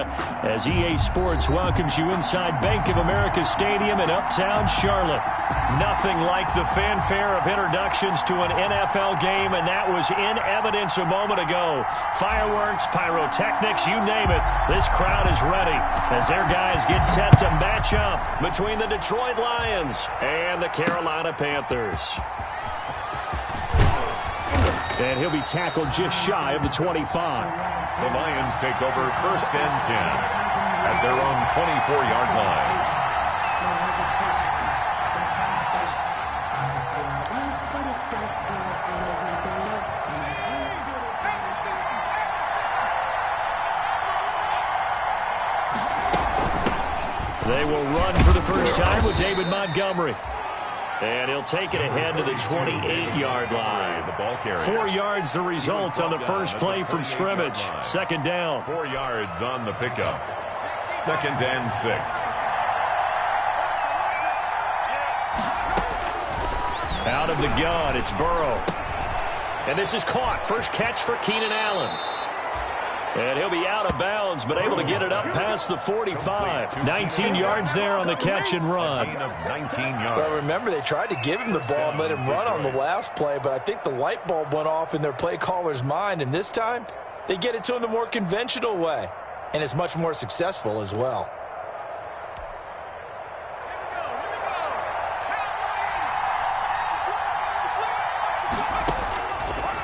Florida, as EA Sports welcomes you inside Bank of America Stadium in Uptown Charlotte. Nothing like the fanfare of introductions to an NFL game, and that was in evidence a moment ago. Fireworks, pyrotechnics, you name it. This crowd is ready as their guys get set to match up between the Detroit Lions and the Carolina Panthers. And he'll be tackled just shy of the 25. The Lions take over 1st and 10 at their own 24-yard line. They will run for the first time with David Montgomery. And he'll take it ahead to the 28-yard line. The ball carrier. 4 yards the result on the first play from scrimmage. 2nd down. 4 yards on the pickup. 2nd and 6. Out of the gun, it's Burrow. And this is caught. First catch for Keenan Allen. And he'll be out of bounds, but able to get it up past the 45. 19 yards there on the catch and run. 19 yards. Well, remember, they tried to give him the ball and let him run on the last play, but I think the light bulb went off in their play caller's mind, and this time they get it to him the more conventional way, and it's much more successful as well.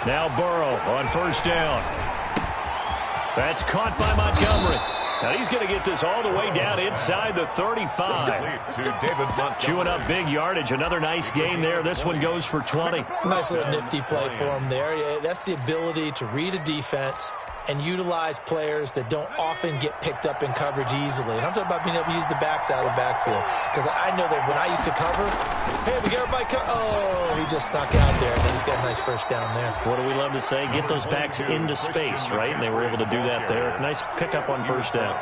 Now Burrow on first down. That's caught by Montgomery. Now he's going to get this all the way down inside the 35. To David Montgomery. Chewing up big yardage. Another nice gain there. This one goes for 20. Nice little nifty play for him there. Yeah, that's the ability to read a defense and utilize players that don't often get picked up in coverage easily. And I'm talking about being able to use the backs out of the backfield. Because I know that when I used to cover, hey, we got everybody oh, he just snuck out there, and he's got a nice first down there. What do we love to say? Get those backs into space, right? And they were able to do that there. Nice pickup on first down.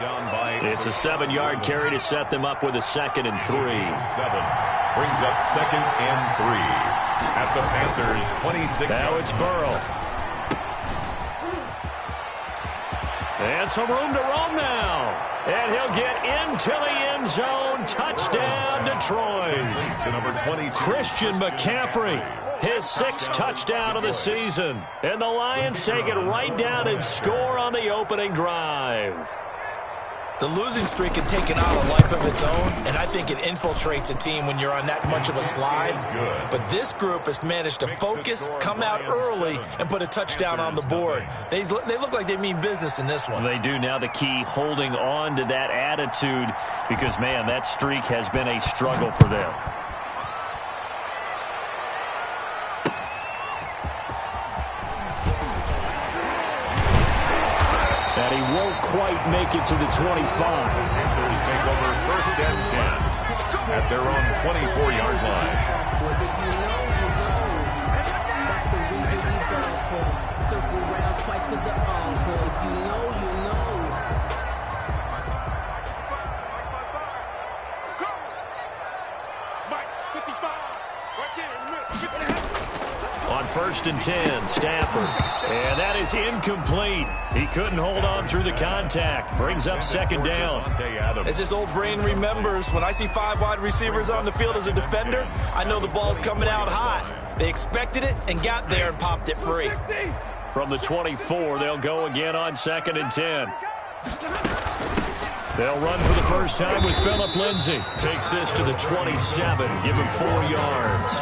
It's a 7-yard carry to set them up with a 2nd and 3. 7 brings up 2nd and 3 at the Panthers' 26. Now it's Burrow. And some room to roam now. And he'll get into the end zone. Touchdown, Detroit. To number 22. Christian McCaffrey, his 6th touchdown of the season. And the Lions take it right down and score on the opening drive. The losing streak had taken on a life of its own, and I think it infiltrates a team when you're on that much of a slide. But this group has managed to focus, come out early, and put a touchdown on the board. They look like they mean business in this one. They do. Now the key, holding on to that attitude, because, man, that streak has been a struggle for them. And he won't quite make it to the 25. Panthers take over 1st and 10 at their own 24-yard line. That's the reason we go for. Circle round twice for the encore. If you know, you know. Mike, 55. Right there. On 1st and 10, Stafford. And that is incomplete. He couldn't hold on through the contact. Brings up 2nd down. As his old brain remembers, when I see 5 wide receivers on the field as a defender, I know the ball's coming out hot. They expected it and got there and popped it free. From the 24, they'll go again on 2nd and 10. They'll run for the first time with Phillip Lindsay. Takes this to the 27. Give him 4 yards.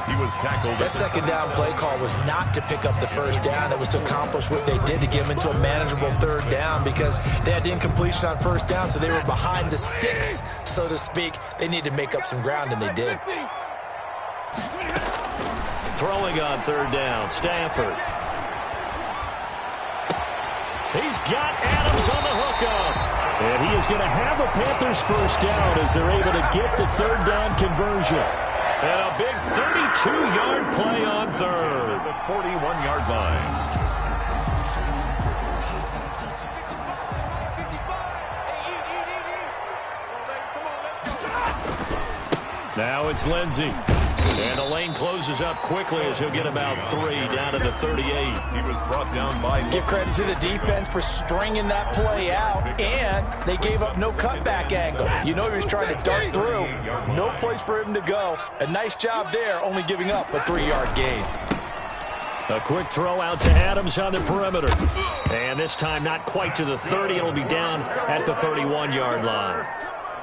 He was tackled. That 2nd down play call was not to pick up the first down. It was to accomplish what they did, to get them into a manageable 3rd down, because they had incompletion on 1st down, so they were behind the sticks, so to speak. They needed to make up some ground, and they did. Throwing on 3rd down, Stafford. He's got Adams on the hookup. And he is going to have a Panthers first down as they're able to get the 3rd down conversion. And a big 32-yard play on 3rd. The 41-yard line. Now it's Lindsay. And the lane closes up quickly as he'll get about 3 down to the 38. He was brought down by... Give credit to the defense for stringing that play out and They gave up no cutback angle. You know he was trying to dart through. No place for him to go. A nice job there, only giving up a 3-yard gain. A quick throw out to Adams on the perimeter. And this time not quite to the 30. It'll be down at the 31-yard line.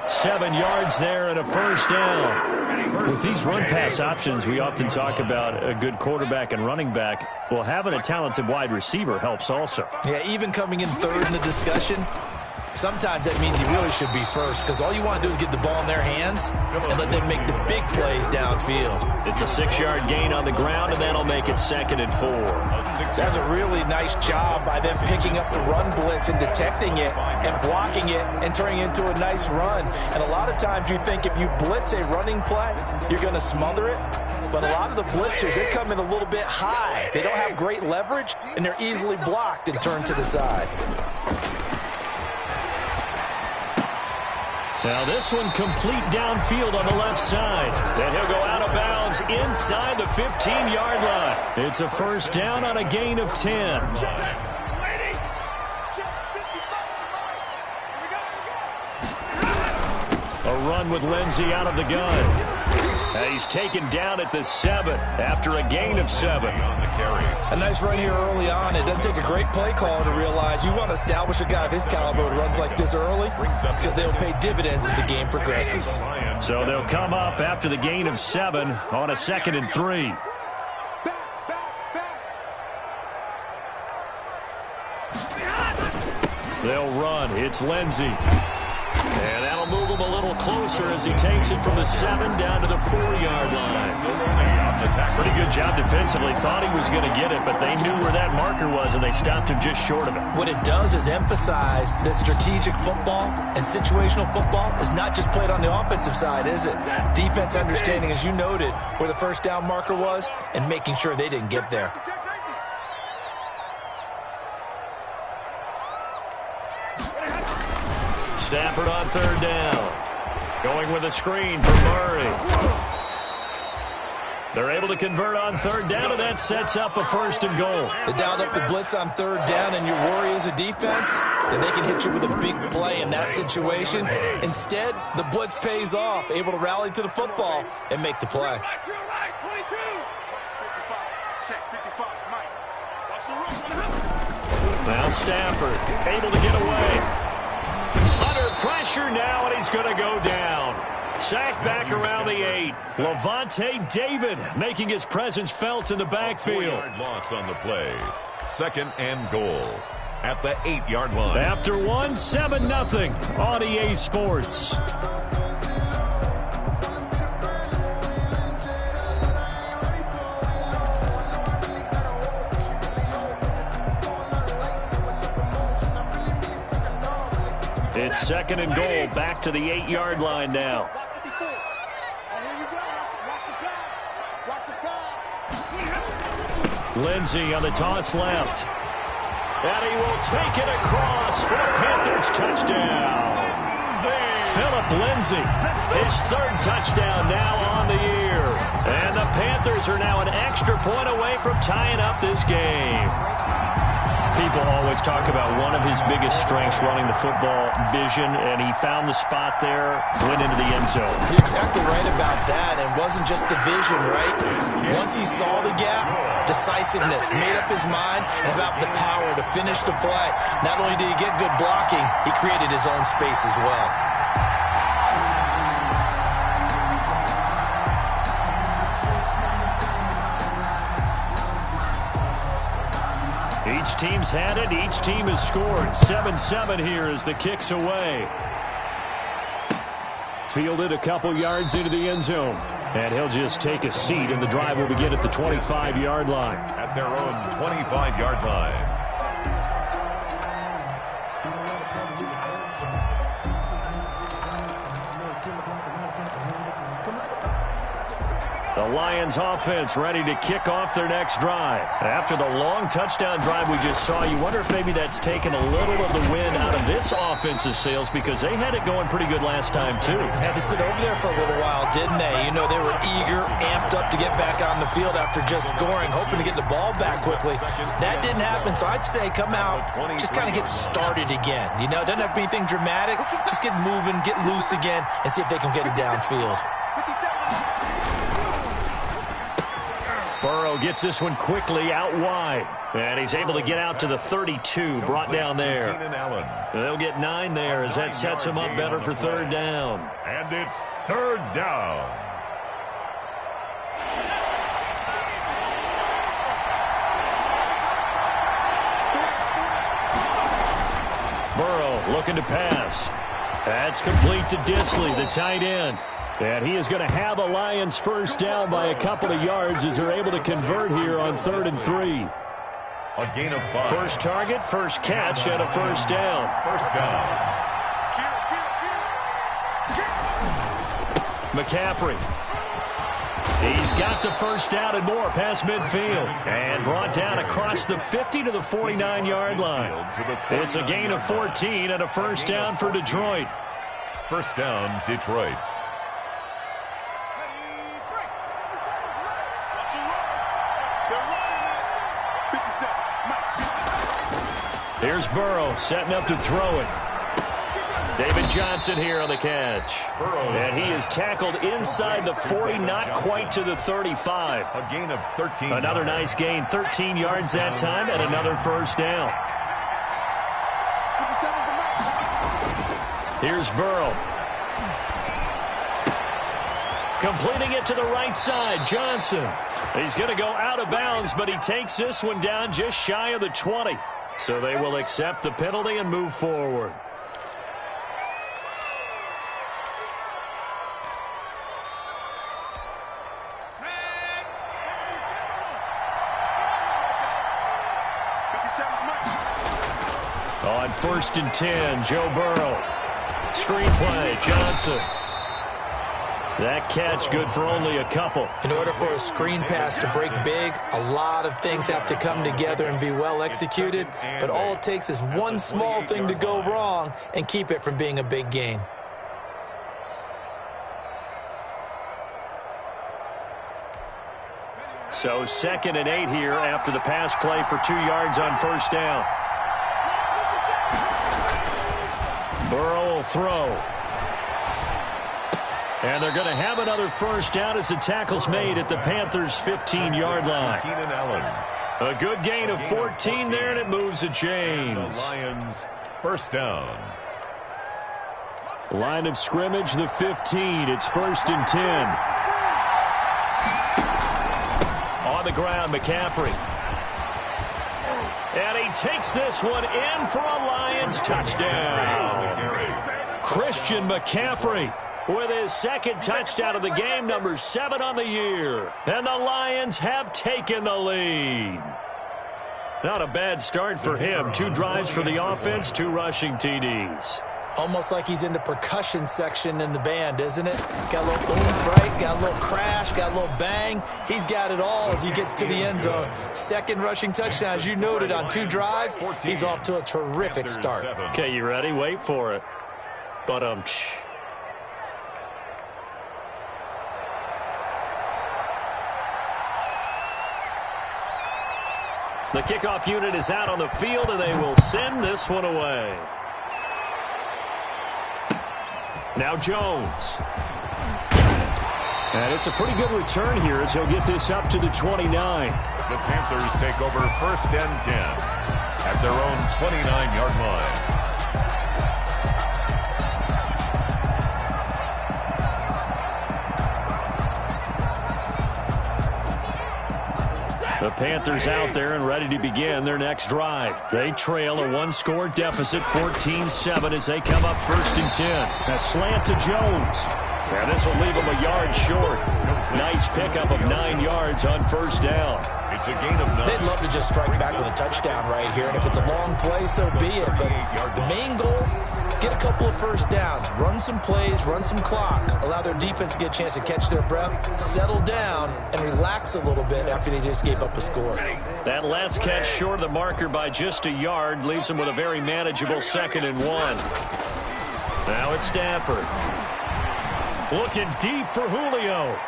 7 yards there and a first down. With these run-pass options, we often talk about a good quarterback and running back. Well, having a talented wide receiver helps also. Yeah, even coming in third in the discussion, sometimes that means he really should be first, because all you want to do is get the ball in their hands and let them make the big plays downfield. It's a 6-yard gain on the ground, and that'll make it 2nd and 4. That's a really nice job by them picking up the run blitz and detecting it and blocking it and turning it into a nice run. And a lot of times you think if you blitz a running play, you're going to smother it. But a lot of the blitzers, they come in a little bit high. They don't have great leverage, and they're easily blocked and turned to the side. Now this one complete downfield on the left side. Then he'll go out of bounds inside the 15-yard line. It's a first down on a gain of 10. A run with Lindsey out of the gun. And he's taken down at the 7 after a gain of 7. A nice run here early on. It doesn't take a great play caller to realize you want to establish a guy of his caliber who runs like this early, because they'll pay dividends as the game progresses. So they'll come up after the gain of 7 on a 2nd and 3. They'll run. It's Lindsey. And that'll move him a little closer as he takes it from the 7 down to the 4-yard line. Pretty good job defensively. Thought he was going to get it, but they knew where that marker was, and they stopped him just short of it. What it does is emphasize that strategic football and situational football is not just played on the offensive side, is it? Defense understanding, as you noted, where the first down marker was and making sure they didn't get there. Stafford on 3rd down. Going with a screen for Murray. They're able to convert on 3rd down, and that sets up a 1st and goal. They dialed up the blitz on 3rd down, and your worry as a defense that they can hit you with a big play in that situation. Instead, the blitz pays off, able to rally to the football and make the play. Now Stafford able to get away. Under pressure now, and he's going to go down. Sacked back around the 8. Levante David making his presence felt in the backfield. 4-yard loss on the play. 2nd and goal at the 8-yard line. After 1, 7-0 on EA Sports. It's 2nd and goal, back to the 8-yard line now. Lindsey on the toss left. And he will take it across for the Panthers touchdown. Philip Lindsey, his 3rd touchdown now on the year. And the Panthers are now an extra point away from tying up this game. People always talk about one of his biggest strengths, running the football, vision, and he found the spot there, went into the end zone. You're exactly right about that. It wasn't just the vision, right? Once he saw the gap, decisiveness, made up his mind, and about the power to finish the play. Not only did he get good blocking, he created his own space as well. Each team's had it. Each team has scored. 7-7 here as the kick's away. Fielded a couple yards into the end zone. And he'll just take a seat, and the drive will begin at the 25-yard line. At their own 25-yard line. The Lions offense ready to kick off their next drive. After the long touchdown drive we just saw, you wonder if maybe that's taken a little of the wind out of this offense's sails because they had it going pretty good last time too. Had to sit over there for a little while, didn't they? You know, they were eager, amped up to get back on the field after just scoring, hoping to get the ball back quickly. That didn't happen, so I'd say come out, just kind of get started again. You know, it doesn't have to be anything dramatic. Just get moving, get loose again, and see if they can get it downfield. Burrow gets this one quickly out wide. And he's able to get out to the 32, brought down there. They'll get 9 there as that sets him up better for third down. And it's third down. Burrow looking to pass. That's complete to Disley, the tight end. And he is going to have a Lions first down by a couple of yards as they're able to convert here on 3rd and 3. A gain of 5. First target, first catch, and a first down. First down. McCaffrey. He's got the first down and more past midfield. And brought down across the 50 to the 49-yard line. It's a gain of 14 and a first down for Detroit. First down, Detroit. Here's Burrow setting up to throw it. David Johnson here on the catch. And he is tackled inside the 40, not quite to the 35. A gain of 13. Another nice gain, 13 yards that time, and another first down. Here's Burrow. Completing it to the right side, Johnson. He's going to go out of bounds, but he takes this one down just shy of the 20. So they will accept the penalty and move forward. On 1st and 10, Joe Burrow. Screenplay, Johnson. That catch good for only a couple. In order for a screen pass to break big, a lot of things have to come together and be well executed. But all it takes is one small thing to go wrong and keep it from being a big game. So 2nd and 8 here after the pass play for 2 yards on first down. Burrow will throw. And they're going to have another first down as the tackle's made at the Panthers' 15-yard line. A good gain of 14 there, and it moves the chains. The Lions first down. Line of scrimmage, the 15. It's 1st and 10. On the ground, McCaffrey. And he takes this one in for a Lions touchdown. Christian McCaffrey with his 2nd touchdown of the game, number 7 on the year. And the Lions have taken the lead. Not a bad start for him. 2 drives for the offense, 2 rushing TDs. Almost like he's in the percussion section in the band, isn't it? Got a little oomph, right? Got a little crash, got a little bang. He's got it all as he gets to the end zone. 2nd rushing touchdown, as you noted, on 2 drives. He's off to a terrific start. Okay, you ready? Wait for it. But the kickoff unit is out on the field, and they will send this one away. Now Jones. And it's a pretty good return here as he'll get this up to the 29. The Panthers take over 1st and 10 at their own 29-yard line. The Panthers out there and ready to begin their next drive. They trail a 1-score deficit, 14-7, as they come up 1st and 10. A slant to Jones. And this will leave them a yard short. Nice pickup of 9 yards on first down. It's a gain of 9. They'd love to just strike back with a touchdown right here. And if it's a long play, so be it. But the main goal, get a couple of first downs, run some plays, run some clock, allow their defense to get a chance to catch their breath, settle down, and relax a little bit after they just gave up a score. That last catch short of the marker by just a yard leaves them with a very manageable 2nd and 1. Now it's Stafford. Looking deep for Julio.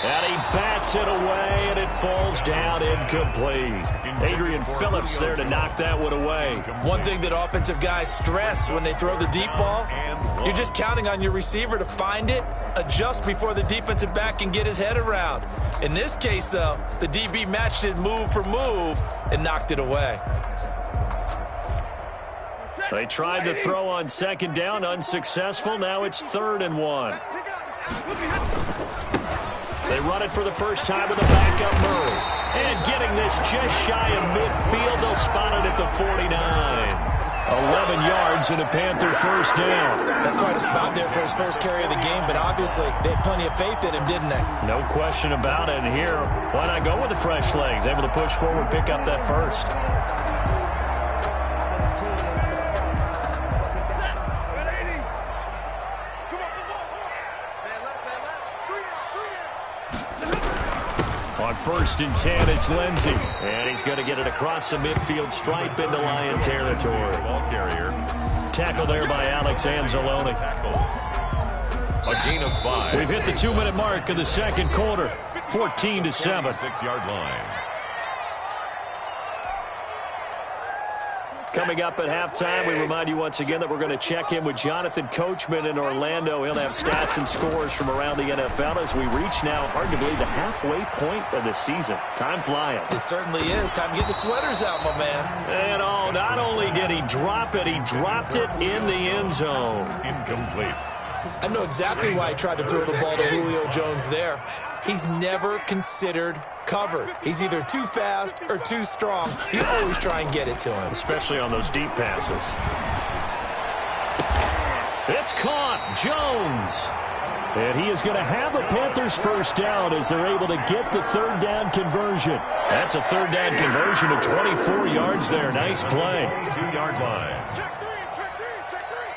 And he bats it away, and it falls down incomplete. Adrian Phillips there to knock that one away. One thing that offensive guys stress when they throw the deep ball, you're just counting on your receiver to find it, adjust before the defensive back can get his head around. In this case, though, the DB matched it move for move and knocked it away. They tried to throw on 2nd down, unsuccessful. Now it's 3rd and 1. They run it for the first time with a backup Murray. And getting this just shy of midfield, they'll spot it at the 49. 11 yards and a Panther first down. That's quite a spot there for his first carry of the game, but obviously they had plenty of faith in him, didn't they? No question about it. And here, why not go with the fresh legs? Able to push forward, pick up that first. On 1st and 10, it's Lindsey. And he's going to get it across the midfield stripe into Lion territory. Ball carrier. Tackle there by Alex Anzalone. A gain of 5. We've hit the 2-minute mark of the 2nd quarter. 14-7. 6-yard line. Coming up at halftime, we remind you once again that we're going to check in with Jonathan Coachman in Orlando. He'll have stats and scores from around the NFL as we reach now, hard to believe, the halfway point of the season. Time flying. It certainly is. Time to get the sweaters out, my man. And not only did he drop it, he dropped it in the end zone. Incomplete. I know exactly why he tried to throw the ball to Julio Jones there. He's never considered covered. He's either too fast or too strong. You always try and get it to him. Especially on those deep passes. It's caught. Jones. And he is going to have a Panthers first down as they're able to get the 3rd down conversion. That's a 3rd down conversion of 24 yards there. Nice play. 2-yard line. Check three.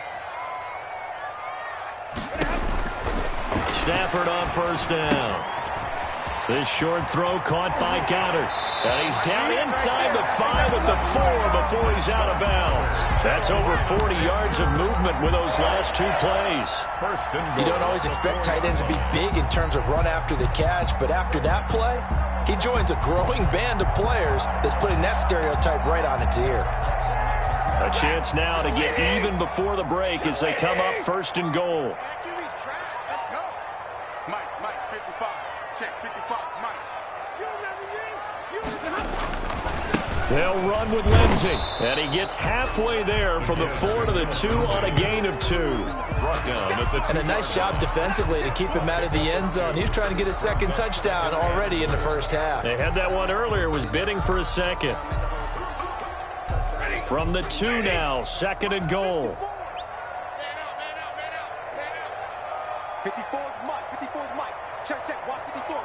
Stafford on 1st down. This short throw caught by Goddard. And he's down inside the 5 at the 4 before he's out of bounds. That's over 40 yards of movement with those last 2 plays. 1st and goal. You don't always expect tight ends to be big in terms of run after the catch, but after that play, he joins a growing band of players that's putting that stereotype right on its ear. A chance now to get even before the break as they come up 1st and goal. Mike, 55. Check, 55, Mike. They'll run with Lindsey. And he gets halfway there from the 4 to the 2 on a gain of 2. Brought down at the 2. And a nice job defensively to keep him out of the end zone. He was trying to get his 2nd touchdown already in the first half. They had that one earlier, was bidding for a 2nd. From the 2 now, 2nd and goal. 54 is Mike, 54 is Mike. Check, watch 54.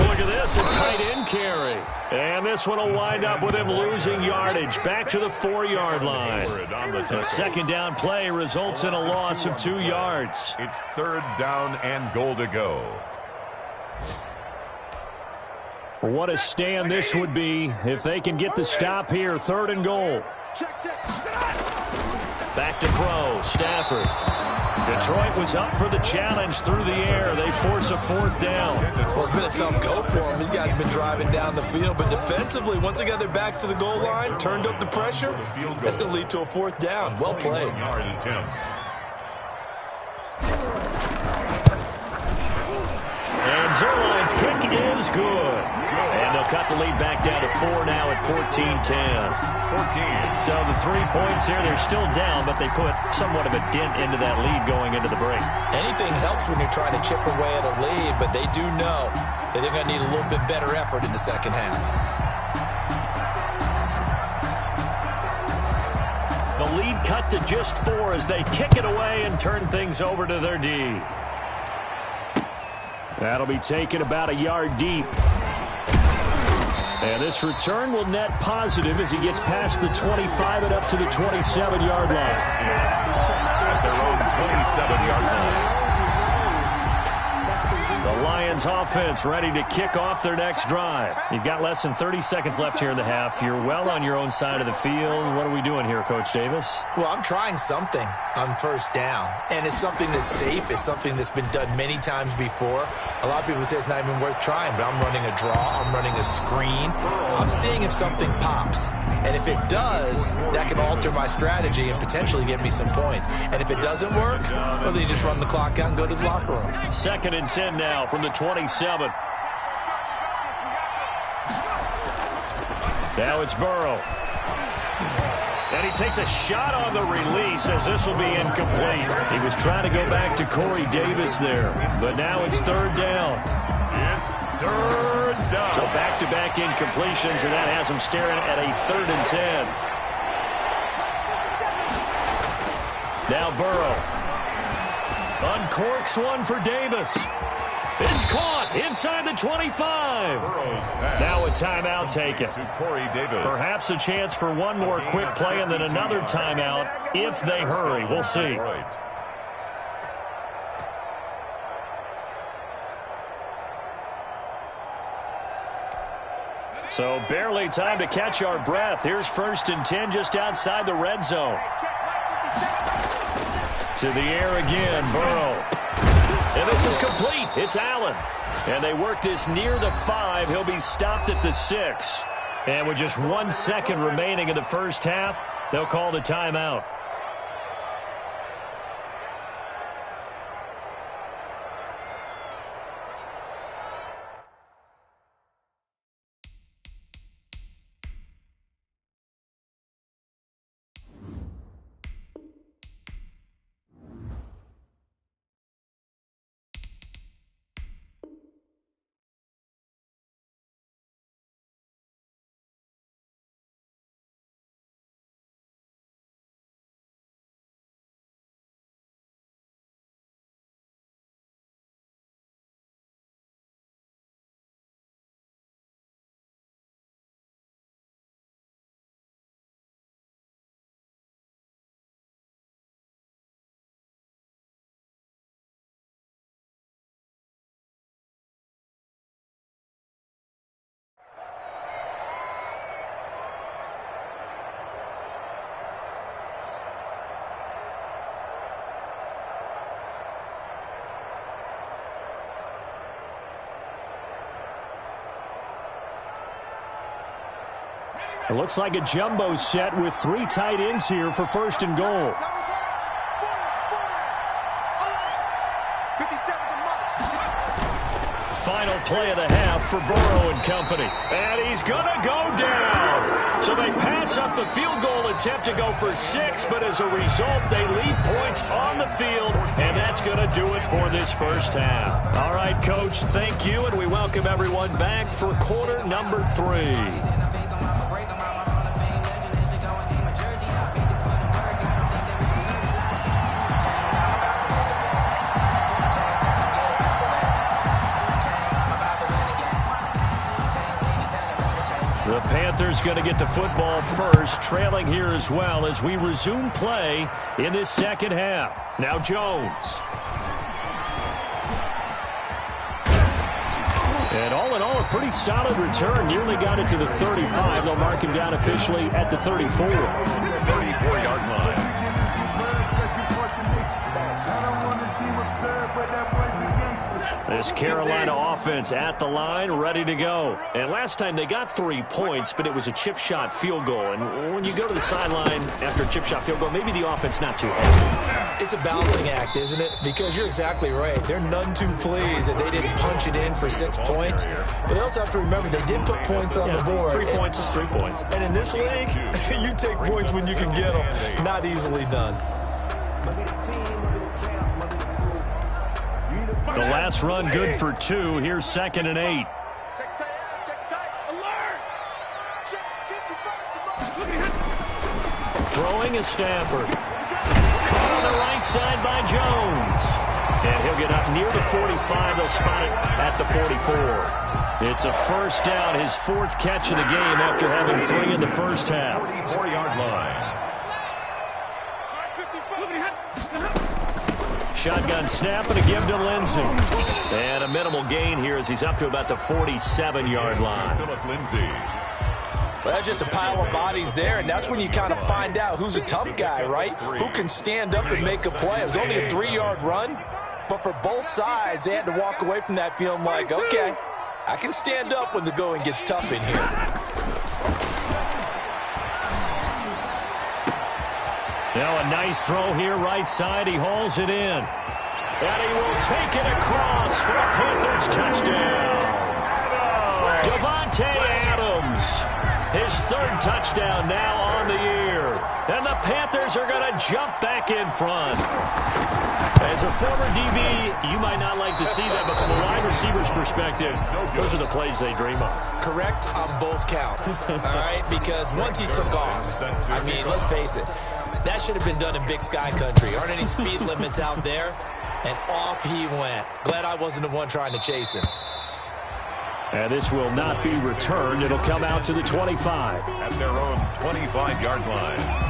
Look at this, a tight end carry. And this one will wind up with him losing yardage. Back to the 4-yard line. The 2nd down play results in a loss of 2 yards. It's 3rd down and goal to go. What a stand this would be if they can get the stop here. 3rd and goal. Check. Back to throw, Stafford. Detroit was up for the challenge through the air. They force a 4th down. Well, it's been a tough go for them. These guys have been driving down the field, but defensively, once they got their backs to the goal line, turned up the pressure, that's going to lead to a 4th down. Well played. Yard attempt. And Zerline's kick is good. And they'll cut the lead back down to 4 now at 14-10. 14. So the 3 points here, they're still down, but they put somewhat of a dent into that lead going into the break. Anything helps when you're trying to chip away at a lead, but they do know that they're going to need a little bit better effort in the 2nd half. The lead cut to just 4 as they kick it away and turn things over to their D. That'll be taken about a yard deep. And this return will net positive as he gets past the 25 and up to the 27-yard line. 47-yard line. The Lions offense ready to kick off their next drive. You've got less than 30 seconds left here in the half. You're well on your own side of the field. What are we doing here, Coach Davis? Well, I'm trying something on first down, and it's something that's safe. It's something that's been done many times before. A lot of people say it's not even worth trying, but I'm running a draw. I'm running a screen. I'm seeing if something pops. And if it does, that can alter my strategy and potentially get me some points. And if it doesn't work, well, then you just run the clock out and go to the locker room. 2nd and 10 now from the 27. Now it's Burrow. And he takes a shot on the release as this will be incomplete. He was trying to go back to Corey Davis there, but now it's 3rd down. It's 3rd down. So back-to-back incompletions, and that has him staring at a 3rd and 10. Now Burrow. Uncorks one for Davis. It's caught inside the 25. Now a timeout taken. To Corey Davis. Perhaps a chance for one more quick play and then another timeout if they hurry. We'll see. So barely time to catch our breath. Here's 1st and 10 just outside the red zone. To the air again, Burrow. And this is complete. It's Allen. And they work this near the 5. He'll be stopped at the 6. And with just 1 second remaining in the first half, they'll call the timeout. It looks like a jumbo set with 3 tight ends here for 1st and goal. Final play of the half for Burrow and company. And he's going to go down. So they pass up the field goal attempt to go for 6, but as a result, they leave points on the field, and that's going to do it for this first half. All right, Coach, thank you, and we welcome everyone back for quarter number 3. The Panthers going to get the football first, trailing here as well as we resume play in this second half. Now Jones. And all in all, a pretty solid return. Nearly got it to the 35. They'll mark him down officially at the 34. 34-yard line. This Carolina offense at the line, ready to go. And last time they got 3 points, but it was a chip shot field goal. And when you go to the sideline after a chip shot field goal, maybe the offense not too happy. It's a balancing act, isn't it? Because you're exactly right. They're none too pleased that they didn't punch it in for 6 points. But they also have to remember they did put points on the board. 3 points is 3 points. And in this league, you take points when you can get them. Not easily done. The last run good for 2. Here's 2nd and 8. Throwing is Stafford. Caught on the right side by Jones. And he'll get up near the 45. They'll spot it at the 44. It's a first down, his 4th catch of the game after having 3 in the first half. 44-yard line. Shotgun snap and a give to Lindsay. And a minimal gain here as he's up to about the 47-yard line. Philip Lindsay. Well, that's just a pile of bodies there, and that's when you kind of find out who's a tough guy, right? Who can stand up and make a play. It was only a 3-yard run, but for both sides, they had to walk away from that feeling like, okay, I can stand up when the going gets tough in here. Now a nice throw here, right side. He hauls it in. And he will take it across for a Panthers touchdown. Davante Adams, his third touchdown now on the year. And the Panthers are going to jump back in front. As a former DB, you might not like to see that, but from a wide receiver's perspective, those are the plays they dream of. Correct on both counts, all right? Because once he took off, I mean, let's face it, that should have been done in Big Sky Country. Aren't any speed limits out there? And off he went. Glad I wasn't the one trying to chase him. And this will not be returned. It'll come out to the 25. At their own 25-yard line.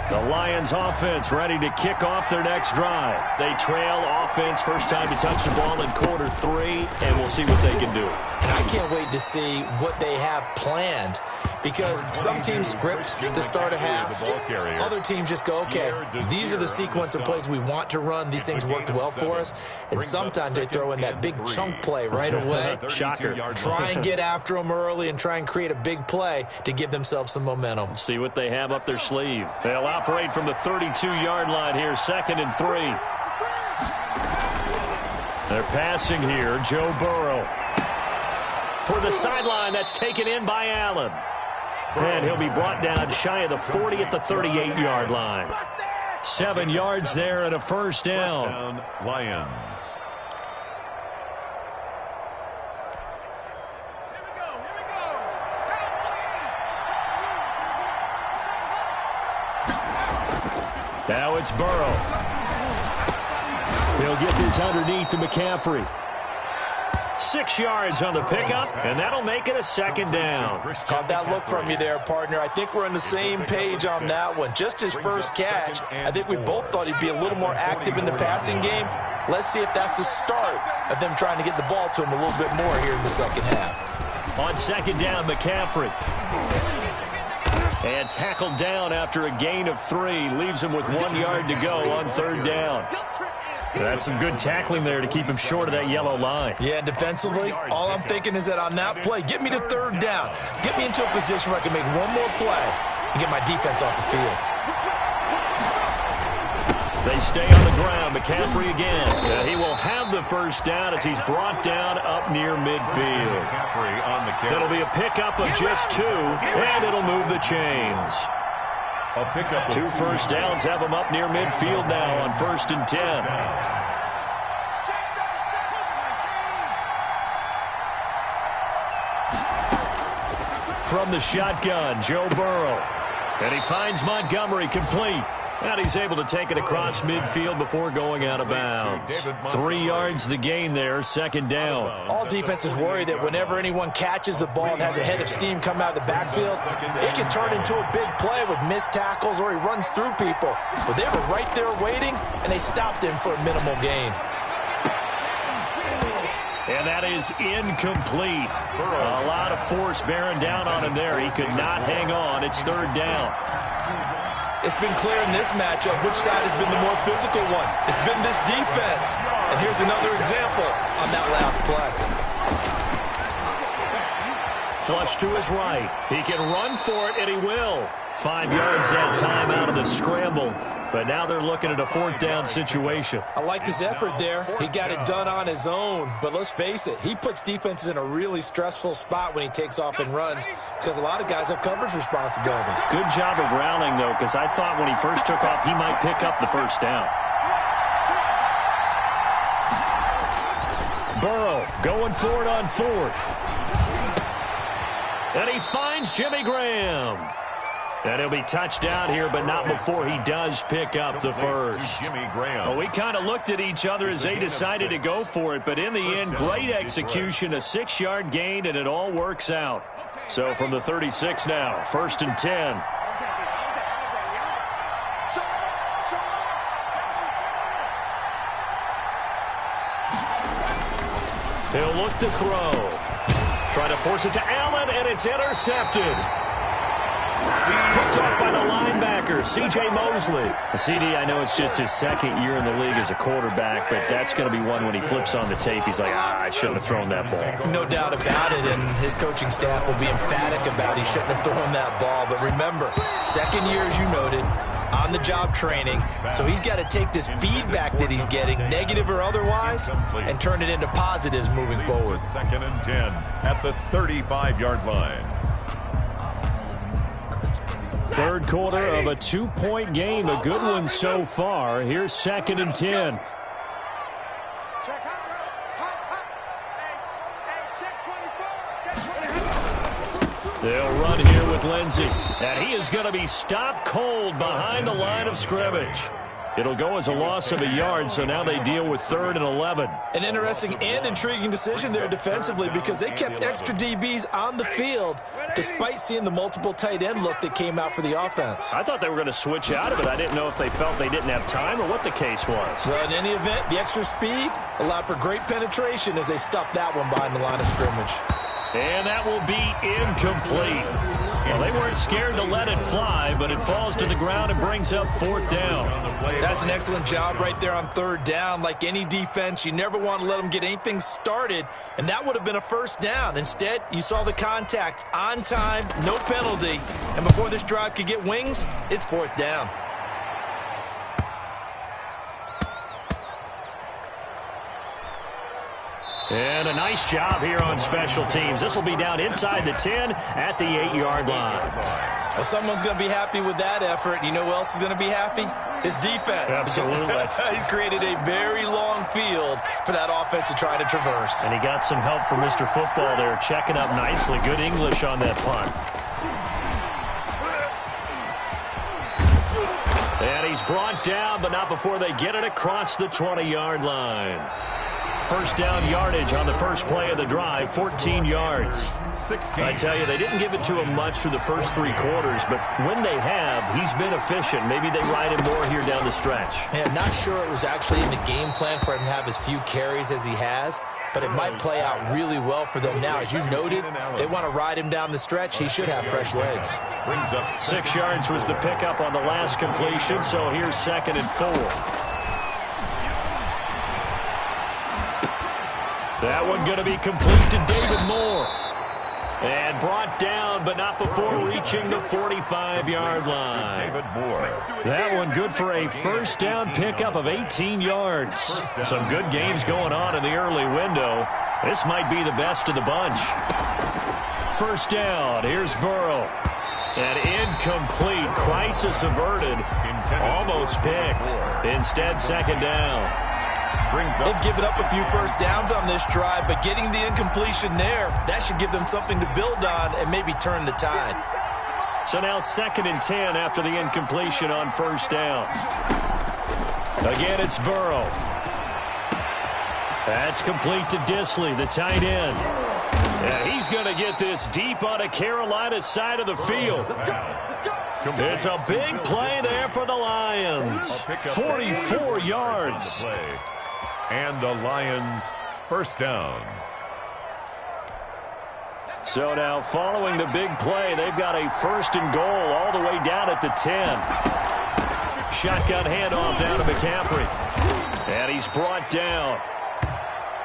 The Lions offense ready to kick off their next drive. They trail offense, first time to touch the ball in quarter 3, and we'll see what they can do. And I can't wait to see what they have planned, because some teams script to start a half. Other teams just go, okay, these are the sequence of plays we want to run. These things worked well for us. And sometimes they throw in that big chunk play right away. Shocker. Try and get after them early and try and create a big play to give themselves some momentum. See what they have up their sleeve. They'll operate from the 32-yard line here, 2nd and 3. They're passing here, Joe Burrow. For the sideline, that's taken in by Allen. And he'll be brought down shy of the 40 at the 38-yard line. 7 yards there and a first down. Lions. Now it's Burrow. He'll get this underneath to McCaffrey. 6 yards on the pickup, and that'll make it a 2nd down. Caught that look from you there, partner. I think we're on the same page on that one. Just his first catch, I think we both thought he'd be a little more active in the passing game. Let's see if that's the start of them trying to get the ball to him a little bit more here in the second half. On 2nd down, McCaffrey. And tackled down after a gain of 3. Leaves him with 1 yard to go on 3rd down. That's some good tackling there to keep him short of that yellow line. Yeah, and defensively, all I'm thinking is that on that play, get me to 3rd down. Get me into a position where I can make one more play and get my defense off the field. They stay on the ground. McCaffrey again. He will have the first down as he's brought down up near midfield. It'll be a pickup of just 2, and it'll move the chains. 2 first downs have him up near midfield now on 1st and 10. From the shotgun, Joe Burrow. And he finds Montgomery complete. And he's able to take it across midfield before going out of bounds. 3 yards the gain there, 2nd down. All defenses worry that whenever anyone catches the ball and has a head of steam come out of the backfield, it can turn into a big play with missed tackles or he runs through people. But they were right there waiting, and they stopped him for a minimal gain. And that is incomplete. A lot of force bearing down on him there. He could not hang on. It's 3rd down. It's been clear in this matchup which side has been the more physical one. It's been this defense. And here's another example on that last play. Flush to his right. He can run for it, and he will. 5 yards that time out of the scramble. But now they're looking at a 4th down situation. I liked his effort there. He got it done on his own. But let's face it, he puts defenses in a really stressful spot when he takes off and runs because a lot of guys have coverage responsibilities. Good job of rallying, though, because I thought when he first took off, he might pick up the first down. Burrow going for it on 4th. And he finds Jimmy Graham. And he'll be touched down here, but not before he does pick up the first. Well, we kind of looked at each other as they decided to go for it, but in the end, great execution, a 6-yard gain, and it all works out. So from the 36 now, 1st and 10. He'll look to throw. Try to force it to Allen, and it's intercepted. Picked off by the linebacker, C.J. Mosley. CD, I know it's just his 2nd year in the league as a quarterback, but that's going to be one when he flips on the tape. He's like, I shouldn't have thrown that ball. No doubt about it, and his coaching staff will be emphatic about he shouldn't have thrown that ball. But remember, 2nd year, as you noted, on-the-job training. So he's got to take this feedback that he's getting, negative or otherwise, and turn it into positives moving forward. 2nd and 10 at the 35-yard line. 3rd quarter of a 2-point game, a good one so far. Here's 2nd and 10. They'll run here with Lindsey, and he is going to be stopped cold behind the line of scrimmage. It'll go as a loss of a yard, so now they deal with 3rd and 11. An interesting and intriguing decision there defensively because they kept extra DBs on the field despite seeing the multiple tight end look that came out for the offense. I thought they were going to switch out of it. I didn't know if they felt they didn't have time or what the case was. Well, in any event, the extra speed allowed for great penetration as they stuffed that one behind the line of scrimmage. And that will be incomplete. Well, they weren't scared to let it fly, but it falls to the ground and brings up 4th down. That's an excellent job right there on 3rd down. Like any defense, you never want to let them get anything started, and that would have been a 1st down. Instead, you saw the contact on time, no penalty, and before this drive could get wings, it's 4th down. And a nice job here on special teams. This will be down inside the 10 at the 8-yard line. Well, someone's going to be happy with that effort. You know who else is going to be happy? His defense. Absolutely. He's created a very long field for that offense to try to traverse. And he got some help from Mr. Football there, checking up nicely. Good English on that punt. And he's brought down, but not before they get it across the 20-yard line. 1st down yardage on the first play of the drive, 14 yards. 16. I tell you, they didn't give it to him much through the first 3 quarters, but when they have, he's been efficient. Maybe they ride him more here down the stretch. Yeah, not sure it was actually in the game plan for him to have as few carries as he has, but it might play out really well for them now. As you noted, if they want to ride him down the stretch, he should have fresh legs. Brings up 6 yards was the pickup on the last completion, so here's 2nd and 4. That one going to be complete to David Moore. And brought down, but not before reaching the 45-yard line. David Moore. That one good for a 1st down pickup of 18 yards. Some good games going on in the early window. This might be the best of the bunch. 1st down. Here's Burrow. And incomplete. Crisis averted. Almost picked. Instead, 2nd down. They've given up a few 1st downs on this drive, but getting the incompletion there, that should give them something to build on and maybe turn the tide. So now 2nd and 10 after the incompletion on 1st down. Again, it's Burrow. That's complete to Disley, the tight end. And he's going to get this deep on a Carolina side of the field. It's a big play there for the Lions. 44 yards. And the Lions 1st down. So now following the big play, they've got a 1st and goal all the way down at the 10. Shotgun handoff down to McCaffrey. And he's brought down.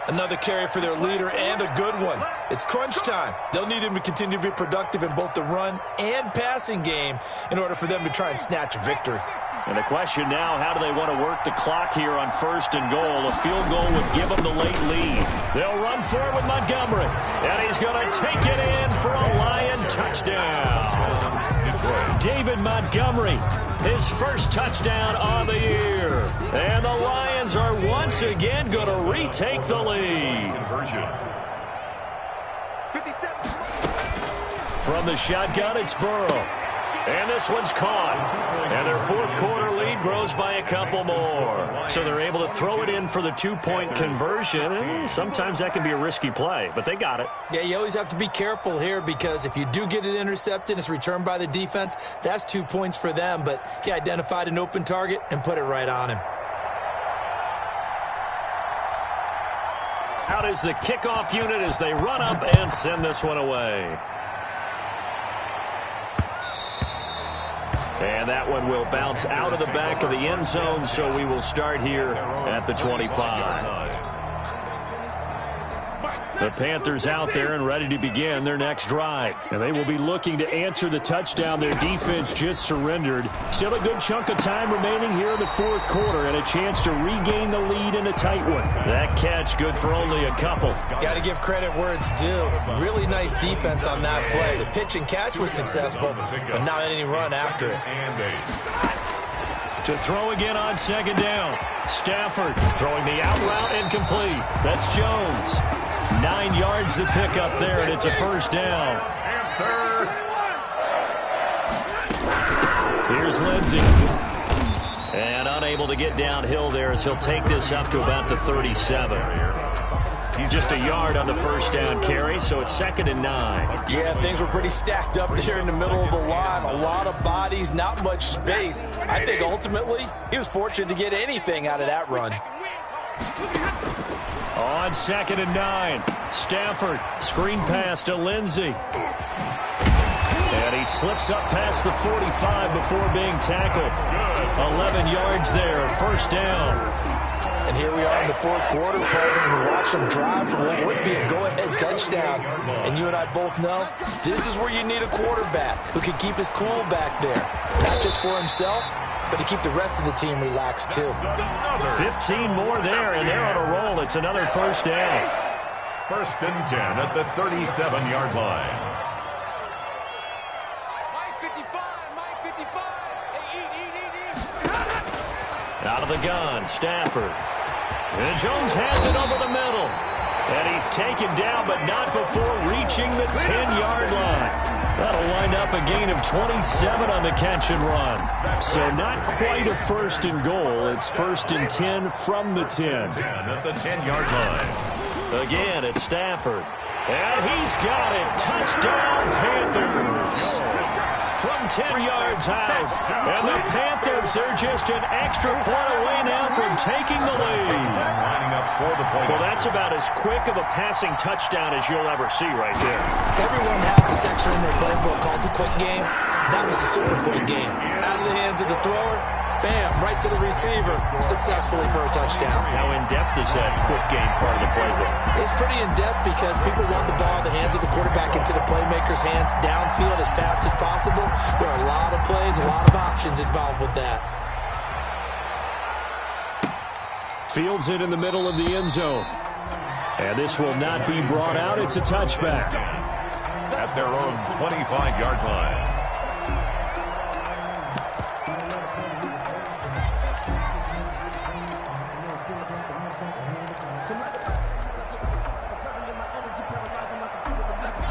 Another carry for their leader and a good one. It's crunch time. They'll need him to continue to be productive in both the run and passing game in order for them to try and snatch a victory. And the question now, how do they want to work the clock here on 1st and goal? A field goal would give them the late lead. They'll run for it with Montgomery. And he's going to take it in for a Lion touchdown. David Montgomery, his 1st touchdown on the year. And the Lions are once again going to retake the lead. From the shotgun, it's Burrow. And this one's caught. And their fourth quarter lead grows by a couple more. So they're able to throw it in for the two-point conversion. Sometimes that can be a risky play, but they got it. Yeah, you always have to be careful here because if you do get it intercepted, it's returned by the defense. That's 2 points for them, but he identified an open target and put it right on him. Out is the kickoff unit as they run up and send this one away. And that one will bounce out of the back of the end zone, so we will start here at the 25. The Panthers out there and ready to begin their next drive. And they will be looking to answer the touchdown their defense just surrendered. Still a good chunk of time remaining here in the fourth quarter and a chance to regain the lead in a tight one. That catch good for only a couple. Got to give credit where it's due. Really nice defense on that play. The pitch and catch was successful, but not any run after it. To throw again on second down. Stafford throwing the out route incomplete. That's Jones. 9 yards to pick up there, and it's a first down. Here's Lindsey. And unable to get downhill there as he'll take this up to about the 37. He's just a yard on the first down carry, so it's 2nd and 9. Yeah, things were pretty stacked up there in the middle of the line. A lot of bodies, not much space. I think ultimately he was fortunate to get anything out of that run. On 2nd and 9, Stafford, screen pass to Lindsey. And he slips up past the 45 before being tackled. 11 yards there, first down. And here we are in the fourth quarter, playing to watch them drive for what would be a go-ahead touchdown. And you and I both know this is where you need a quarterback who can keep his cool back there. Not just for himself, but to keep the rest of the team relaxed too. 15 more there, and they're on a roll. It's another first down. 1st and 10 at the 37-yard line. Out of the gun, Stafford. And Jones has it over the middle. And he's taken down, but not before reaching the 10-yard line. That'll wind up a gain of 27 on the catch and run. So not quite a 1st and goal. It's 1st and 10 from the 10. At the 10-yard line. Again, it's Stafford. And he's got it. Touchdown, Panthers. From 10 yards out. And the Panthers, they're just an extra point away now from taking the lead. Well, that's about as quick of a passing touchdown as you'll ever see right there. Everyone has a section in their playbook called the quick game. That was the super quick game. Out of the hands of the thrower, bam, right to the receiver, successfully for a touchdown. How in-depth is that quick game part of the playbook? It's pretty in-depth because people want the ball in the hands of the quarterback into the playmaker's hands downfield as fast as possible. There are a lot of plays, a lot of options involved with that. Fields it in the middle of the end zone. And this will not be brought out. It's a touchback. At their own 25-yard line.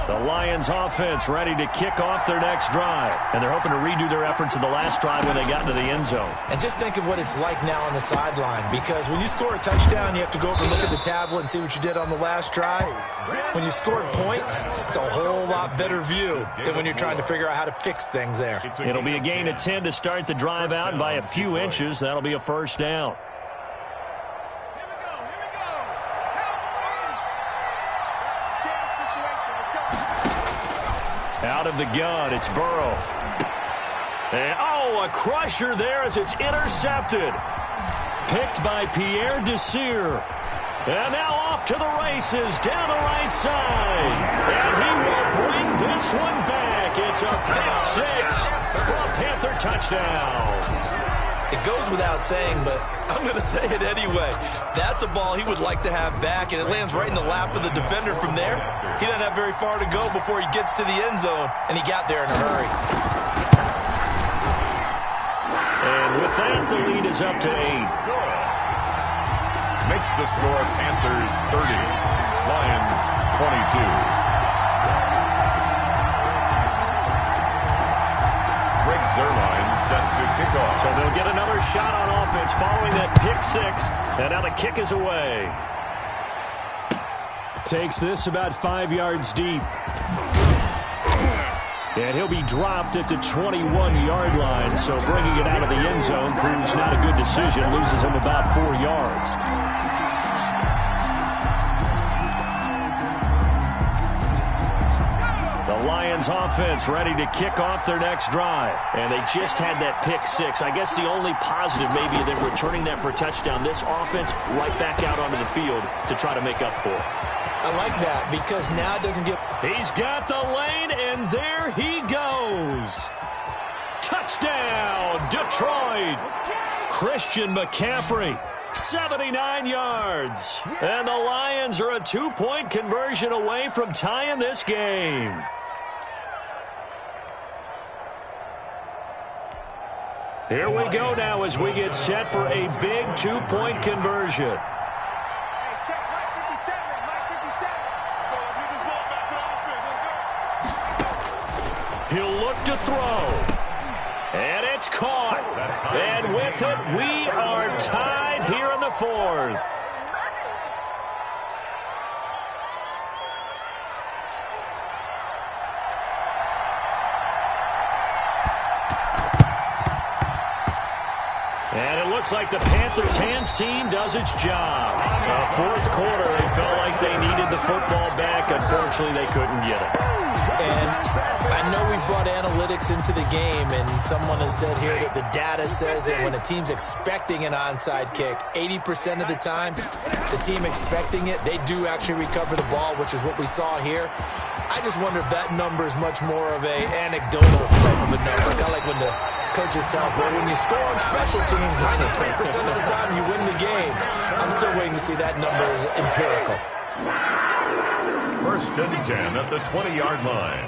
The Lions offense ready to kick off their next drive. And they're hoping to redo their efforts in the last drive when they got into the end zone. And just think of what it's like now on the sideline, because when you score a touchdown, you have to go over and look at the tablet and see what you did on the last drive. When you scored points, it's a whole lot better view than when you're trying to figure out how to fix things there. It'll be a gain of 10 to start the drive out, and by a few inches, that'll be a first down. Out of the gun, it's Burrow. And, a crusher there as it's intercepted. Picked by Pierre Desir. And now off to the races down the right side. And he will bring this one back. It's a pick six for a Panther touchdown. It goes without saying, but I'm going to say it anyway. That's a ball he would like to have back, and it lands right in the lap of the defender from there. He doesn't have very far to go before he gets to the end zone, and he got there in a hurry. And with that, the lead is up to 8. Makes the score Panthers 30, Lions 22. their line set to kick off. So they'll get another shot on offense following that pick six. And now the kick is away. Takes this about 5 yards deep. And he'll be dropped at the 21-yard line. So bringing it out of the end zone proves not a good decision. Loses him about 4 yards. The Lions offense ready to kick off their next drive. And they just had that pick six. I guess the only positive maybe they're returning that for a touchdown. This offense right back out onto the field to try to make up for it. I like that because now it doesn't get... He's got the lane, and there he goes. Touchdown, Detroit. Christian McCaffrey, 79 yards. And the Lions are a 2-point conversion away from tying this game. Here we go now as we get set for a big 2-point conversion. He'll look to throw. And it's caught. And with it, we are tied here in the fourth. And it looks like the Panthers' hands team does its job. Fourth quarter, they felt like they needed the football back. Unfortunately, they couldn't get it. And I know we brought analytics into the game, and someone has said here that the data says that when a team's expecting an onside kick, 80% of the time, the team expecting it, they do actually recover the ball, which is what we saw here. I just wonder if that number is much more of a anecdotal type of a number. Kind of like when the coaches tell us, well, when you score on special teams, 93% of the time you win the game. I'm still waiting to see that number is empirical. First and 10 at the 20-yard line.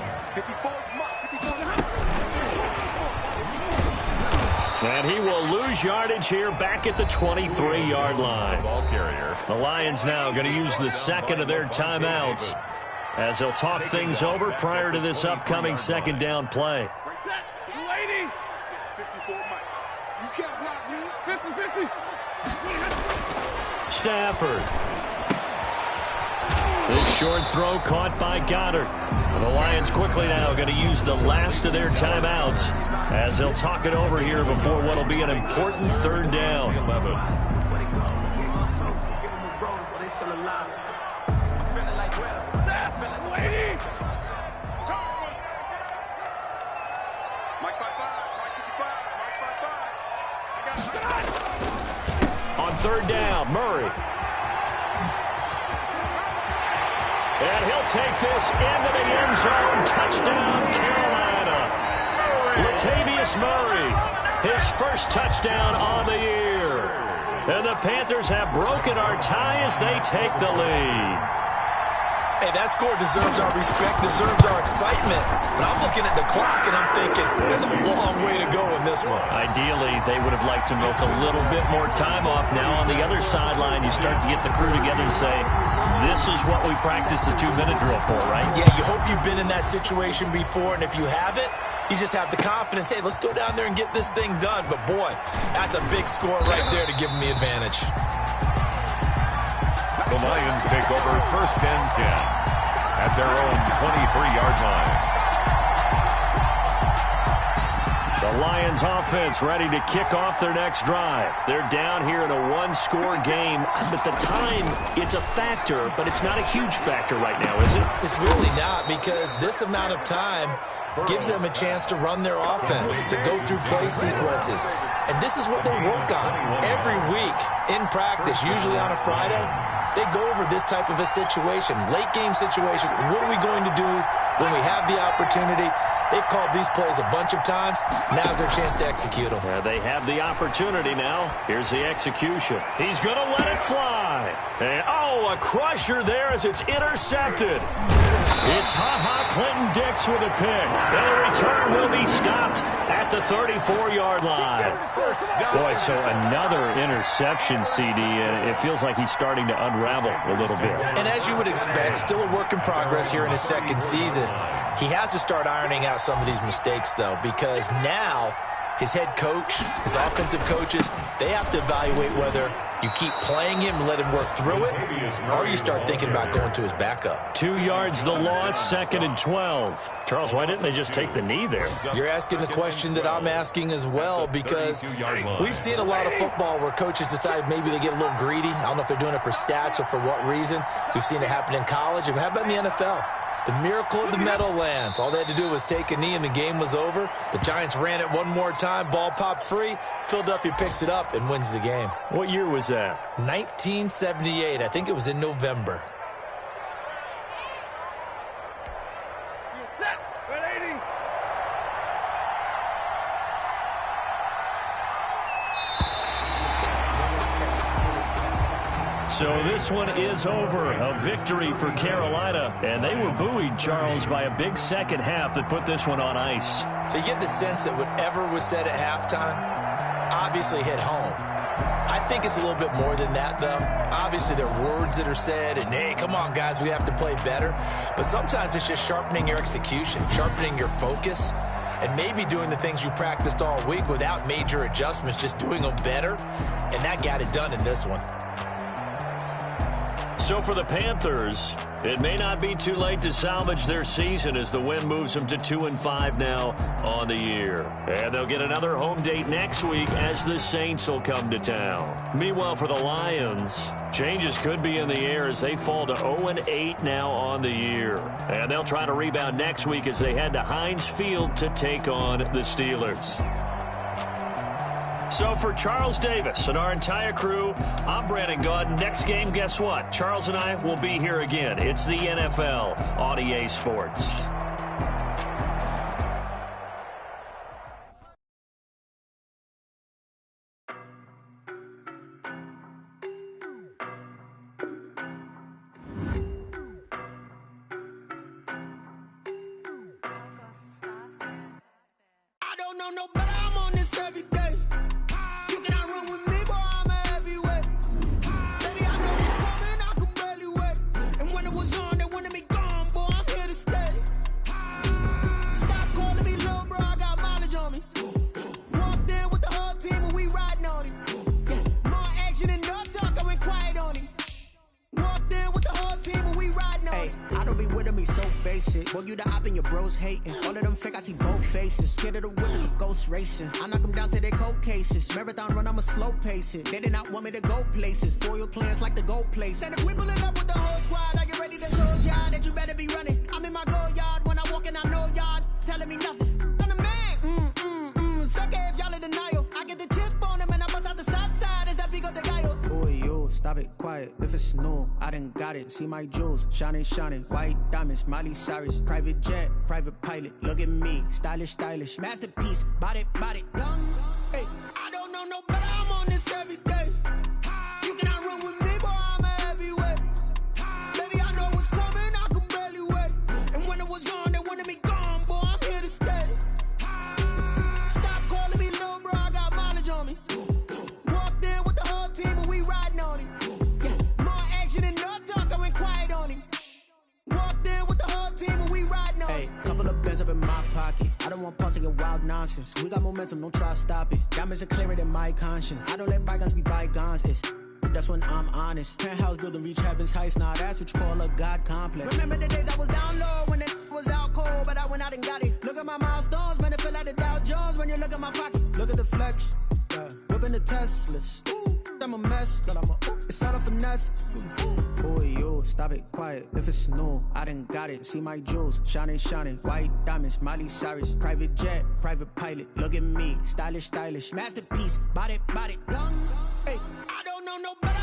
And he will lose yardage here back at the 23-yard line. Ball carrier. The Lions now going to use the second of their timeouts as they'll talk things over prior to this upcoming second down play. Stafford. This short throw caught by Goddard. The Lions quickly now going to use the last of their timeouts as they'll talk it over here before what will be an important third down. On third down, Murray. And he'll take this into the end zone. Touchdown, Carolina. Latavius Murray, his first touchdown on the year. And the Panthers have broken our tie as they take the lead. Hey, that score deserves our respect, deserves our excitement. But I'm looking at the clock, and I'm thinking, there's a long way to go in this one. Ideally, they would have liked to milk a little bit more time off. Now on the other sideline, you start to get the crew together and say, this is what we practiced the 2-minute drill for, right? Yeah, you hope you've been in that situation before, and if you haven't, you just have the confidence, hey, let's go down there and get this thing done. But, boy, that's a big score right there to give them the advantage. The Lions take over first and 10 at their own 23-yard line. The Lions offense ready to kick off their next drive. They're down here in a one-score game. But the time, it's a factor, but it's not a huge factor right now, is it? It's really not, because this amount of time gives them a chance to run their offense, to go through play sequences. And this is what they work on every week in practice, usually on a Friday. They go over this type of a situation, late game situation. What are we going to do when we have the opportunity? They've called these plays a bunch of times. Now's their chance to execute them. Yeah, they have the opportunity now. Here's the execution. He's going to let it fly. And, oh, a crusher there as it's intercepted. It's Ha-Ha Clinton-Dix with a pick. And the return will be stopped at the 34-yard line. Boy, so another interception, CD, and it feels like he's starting to unravel a little bit. And as you would expect, still a work in progress here in his second season. He has to start ironing out some of these mistakes, though, because now his head coach, his offensive coaches, they have to evaluate whether you keep playing him and let him work through it, or you start thinking about going to his backup. 2 yards the loss, 2nd and 12. Charles, why didn't they just take the knee there? You're asking the question that I'm asking as well, because we've seen a lot of football where coaches decide maybe they get a little greedy. I don't know if they're doing it for stats or for what reason. We've seen it happen in college, and how about in the NFL? The miracle of the Meadowlands. All they had to do was take a knee and the game was over. The Giants ran it one more time. Ball popped free. Philadelphia picks it up and wins the game. What year was that? 1978. I think it was in November. So this one is over. A victory for Carolina. And they were buoyed, Charles, by a big second half that put this one on ice. So you get the sense that whatever was said at halftime obviously hit home. I think it's a little bit more than that, though. Obviously, there are words that are said, and, hey, come on, guys, we have to play better. But sometimes it's just sharpening your execution, sharpening your focus, and maybe doing the things you practiced all week without major adjustments, just doing them better. And that got it done in this one. So for the Panthers, it may not be too late to salvage their season as the win moves them to 2-5 now on the year. And they'll get another home date next week as the Saints will come to town. Meanwhile, for the Lions, changes could be in the air as they fall to 0-8 now on the year. And they'll try to rebound next week as they head to Heinz Field to take on the Steelers. So for Charles Davis and our entire crew, I'm Brandon Gaudin. Next game, guess what? Charles and I will be here again. It's the NFL on EA Sports. I don't know no better, I'm on this every day. You cannot run with me, boy, I'm a heavyweight. Baby, I know what's coming, I could barely wait. And when it was on, they wanted me gone, boy, I'm here to stay. Stop calling me little bro, I got mileage on me. Walked in with the whole team and we riding on him. More action and no talk, I went quiet on him. Walked in with the whole team and we riding on him. I don't be with me so basic. Boy, you the op and your bros hating. All of them fake, I see both faces. Scared of the whip, it's a ghost racing. I knock them down to their cold cases. Marathon run, I'ma slow pace it. They did not want me to go places. Foil plans like the gold place. And if we pulling up with the whole squad, I get ready to go yard that you better be running. I'm in my go yard when I walk in, I know yard telling me nothing. I'm the man, suck it if y'all in denial. I get the chip on him and I bust out the south side. Is that big of the guy? Boy, yo, stop it, quiet. If it's new, I done got it. See my jewels, shining, shining. White diamonds, Miley Cyrus. Private jet, private pilot. Look at me, stylish, stylish. Masterpiece, body, young. Hey, I don't know no better, I'm on this every day. You cannot run with me, boy, I'm a heavyweight. Baby, I know what's coming, I could barely wait. And when it was on, they wanted me gone, boy, I'm here to stay. Stop calling me little bro, I got mileage on me. Walked in with the whole team and we riding on him. More action and no talk, I went quiet on him. Walked in with the whole team and we riding on him. Hey, couple of bands up in my pocket. I don't want pulse to get wild nonsense. We got momentum, don't try to stop it. Diamonds are clearer than my conscience. I don't let bygones be bygones. That's when I'm honest. Penthouse building, reach heaven's heights. Now that's what you call a God complex. Remember the days I was down low when it was out cold, but I went out and got it. Look at my milestones, man, it feel like the Dow Jones when you look at my pocket. Look at the flex, whipping the Teslas. I'm a mess, but it's all a finesse. Boy, yo, stop it, quiet. If it's new, I done got it. See my jewels, shining, shining. White diamonds, Miley Cyrus. Private jet, private pilot. Look at me, stylish, stylish. Masterpiece, body, young. Hey, I don't know no better.